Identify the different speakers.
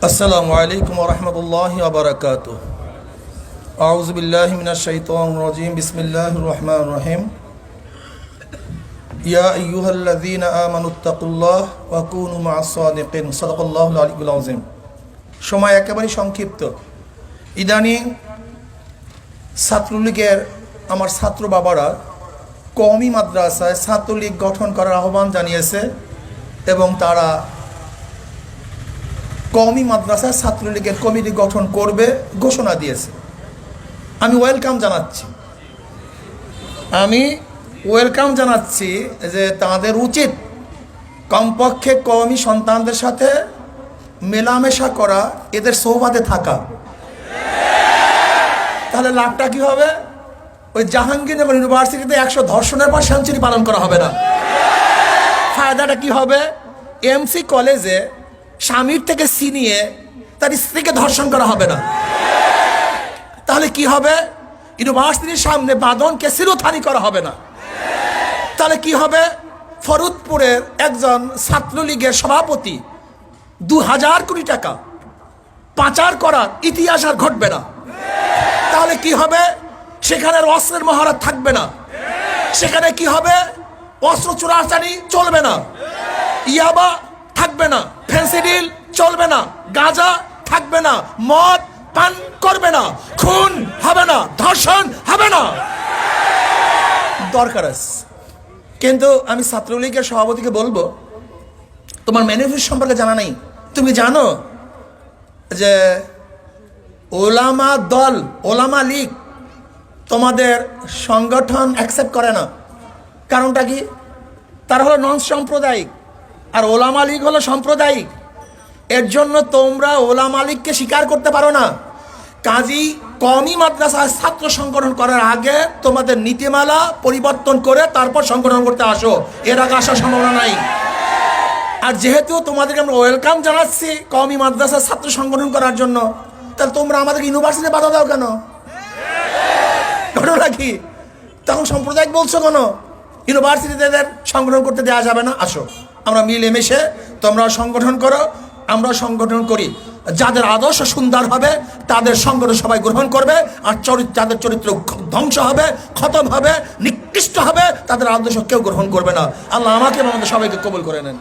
Speaker 1: আসসালামু আলাইকুম ওয়া রাহমাতুল্লাহি ওয়া বারাকাতুহু। আউযু বিল্লাহি মিনাশ শাইতানির রাজীম। বিসমিল্লাহির রহমানির রহিম। ইয়া আইয়ুহাল্লাযীনা আমানুত্তাকুল্লাহ ওয়া কুনু মা'আস সাদিকিন। সাদাকাল্লাহুল আলিয়্যুল আযীম। সময় একেবারে সংক্ষিপ্ত। ইদানিং ছাত্রলীগের আমার ছাত্র বাবারা কওমি মাদ্রাসায় ছাত্রলীগ গঠন করার আহ্বান জানিয়েছে এবং তারা কওমি মাদ্রাসায় ছাত্রলীগের কমিটি গঠন করবে ঘোষণা দিয়েছে। আমি ওয়েলকাম জানাচ্ছি যে তাদের উচিত কমপক্ষে কওমি সন্তানদের সাথে মেলামেশা করা, এদের সোহবাতে থাকা। তাহলে লাভটা কি হবে? ওই জাহাঙ্গীরনগর ইউনিভার্সিটিতে 100 ধর্ষণের পর সেঞ্চুরি পালন করা হবে না। ফায়দাটা কি হবে? এমসি কলেজে স্বামীর থেকে ছিনিয়ে তার স্ত্রীকে ধর্ষণ করা হবে না। তাহলে কি হবে? ইউনিভার্সিটির সামনে বাদনকে শিরোধানি করা হবে না। তাহলে কি হবে? ফরিদপুরের একজন ছাত্রলীগের সভাপতি 2000 কোটি টাকা পাচার করার ইতিহাস আর ঘটবে না। তাহলে কি হবে? সেখানে অস্ত্রের মহড়া থাকবে না। সেখানে কি হবে? অস্ত্র চোরাচারি চলবে না, ইয়াবা থাকবে না, ফেন্সিডিল চলবে না, গাঁজা থাকবে না, মদ পান করবে না, খুন হবে না, ধর্ষণ হবে না। দরকার আছে। কিন্তু আমি ছাত্রলীগের সভাপতিকে বলবো, তোমার ম্যানিফেস্টো সম্পর্কে জানা নেই। তুমি জানো যে ওলামা দল, ওলামা লীগ তোমাদের সংগঠন অ্যাকসেপ্ট করে না। কারণটা কি? তারা হলো নন সাম্প্রদায়িক, আর ওলামা লীগ হলো সাম্প্রদায়িক। এর জন্য তোমরা ওলামা লীগকে স্বীকার করতে পারো না। কাজী কওমি মাদ্রাসায় ছাত্র সংগঠন করার আগে তোমাদের নীতিমালা পরিবর্তন করে তারপর সংগঠন করতে আসো। এর আগে আসার সম্ভাবনা নাই। আর যেহেতু তোমাদেরকে আমরা ওয়েলকাম জানাচ্ছি কওমি মাদ্রাসায় ছাত্র সংগঠন করার জন্য, তাহলে তোমরা আমাদেরকে ইউনিভার্সিটিতে বাধা দাও কেন? ঘটনা কি? তখন সাম্প্রদায়িক বলছো কেন? ইউনিভার্সিটিতে সংগঠন করতে দেওয়া যাবে না। আসো, আমরা মিলেমিশে, তোমরা সংগঠন করো, আমরা সংগঠন করি। যাদের আদর্শ সুন্দর হবে তাদের সংগঠন সবাই গ্রহণ করবে, আর যাদের চরিত্র ধ্বংস হবে, খতম হবে, নিকৃষ্ট হবে, তাদের আদর্শ কেউ গ্রহণ করবে না। আল্লাহ আমাকে এবং আমাদের সবাইকে কবুল করে নেন।